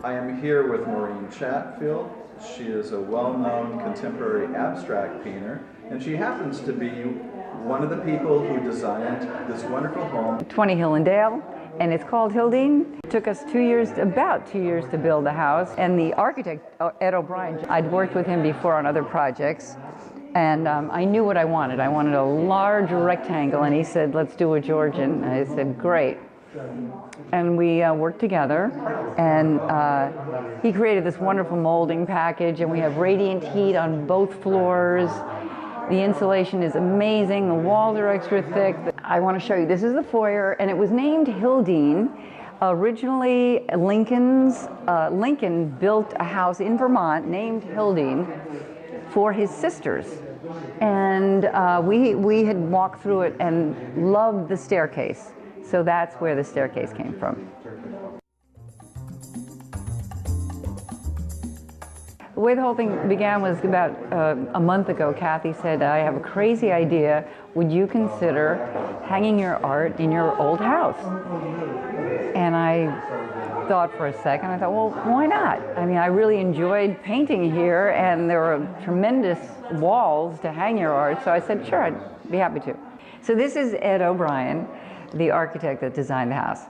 I am here with Maureen Chatfield. She is a well-known contemporary abstract painter, and she happens to be one of the people who designed this wonderful home. 20 Hillendale, and it's called Hildine. It took us about 2 years to build the house, and the architect, Ed O'Brien, I'd worked with him before on other projects, and I knew what I wanted. I wanted a large rectangle, and he said, let's do a Georgian. And I said, great. And we worked together, and he created this wonderful molding package, and we have radiant heat on both floors. The insulation is amazing. The walls are extra thick. I want to show you. This is the foyer, and it was named Hildine. Originally, Lincoln built a house in Vermont named Hildine for his sisters. And we had walked through it and loved the staircase. So that's where the staircase came from. The way the whole thing began was about a month ago. Kathy said, I have a crazy idea. Would you consider hanging your art in your old house? And I thought for a second. I thought, well, why not? I mean, I really enjoyed painting here, and there were tremendous walls to hang your art. So I said, sure, I'd be happy to. So this is Ed O'Brien, the architect that designed the house.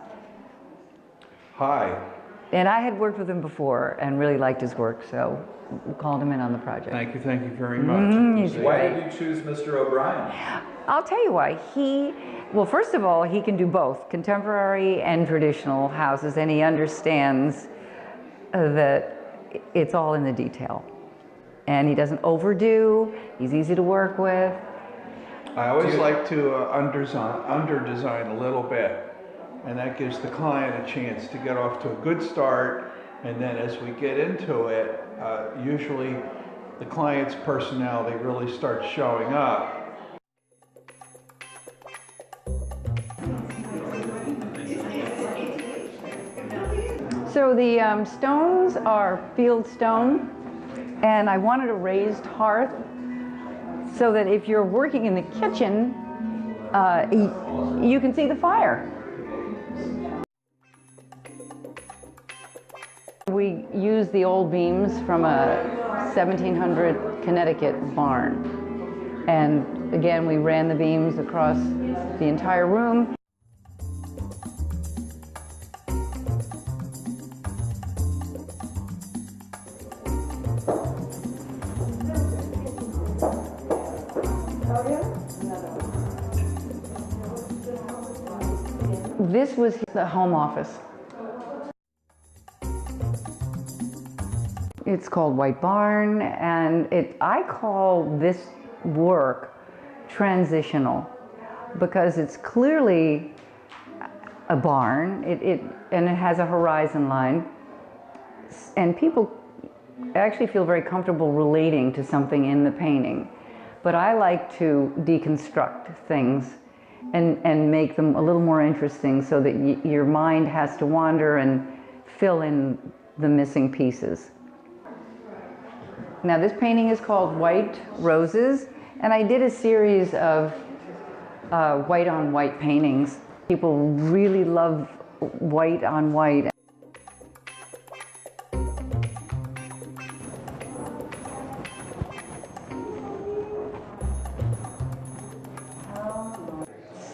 Hi. And I had worked with him before and really liked his work, so we called him in on the project. Thank you very much. Why did you choose Mr. O'Brien? I'll tell you why. Well, first of all, he can do both contemporary and traditional houses, and he understands that it's all in the detail. And he doesn't overdo, he's easy to work with. I always like to under-design a little bit, and that gives the client a chance to get off to a good start, and then as we get into it, usually the client's personality really starts showing up. So the stones are field stone, and I wanted a raised hearth so that if you're working in the kitchen, you can see the fire. We used the old beams from a 1700 Connecticut barn. And again, we ran the beams across the entire room. This was the home office. It's called White Barn, and I call this work transitional because it's clearly a barn, and it has a horizon line, and people actually feel very comfortable relating to something in the painting. But I like to deconstruct things and make them a little more interesting so that your mind has to wander and fill in the missing pieces. Now, this painting is called White Roses, and I did a series of white on white paintings. People really love white on white.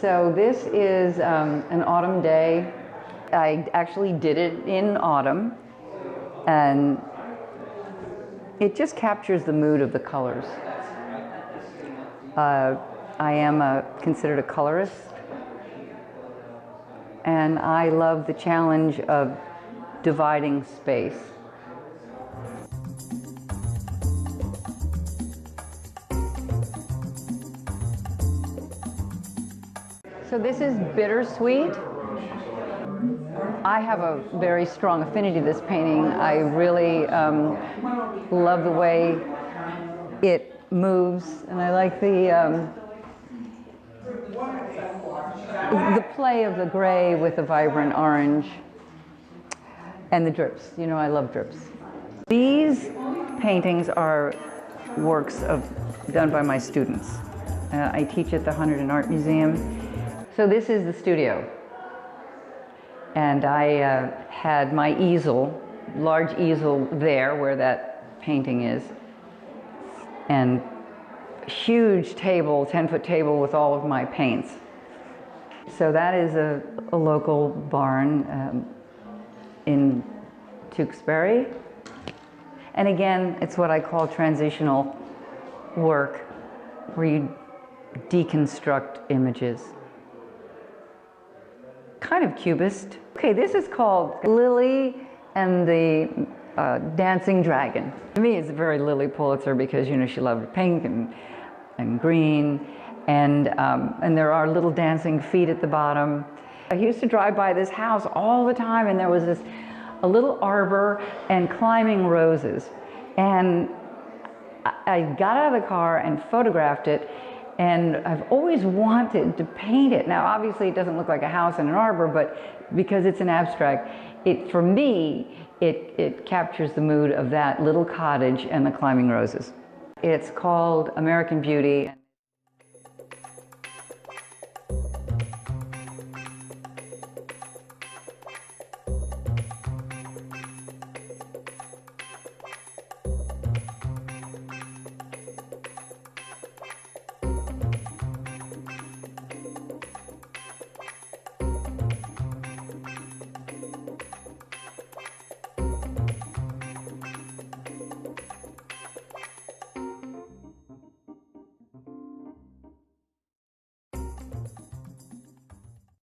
So this is an autumn day. I actually did it in autumn, and it just captures the mood of the colors. I am considered a colorist, and I love the challenge of dividing space. So this is Bittersweet. I have a very strong affinity to this painting. I really love the way it moves, and I like the play of the gray with the vibrant orange and the drips. You know, I love drips. These paintings are works done by my students. I teach at the Hunterdon Art Museum. So this is the studio. And I had my easel large easel there where that painting is, and huge table, 10-foot table with all of my paints. So that is a local barn in Tewksbury. And again, it's what I call transitional work, where you deconstruct images. Kind of cubist. Okay, this is called Lily and the Dancing Dragon. To me, it's very Lily Pulitzer because, you know, she loved pink and green, and there are little dancing feet at the bottom. I used to drive by this house all the time, and there was a little arbor and climbing roses. And I got out of the car and photographed it, and I've always wanted to paint it. Now, obviously, it doesn't look like a house and an arbor, but because it's an abstract, for me, it captures the mood of that little cottage and the climbing roses. It's called American Beauty.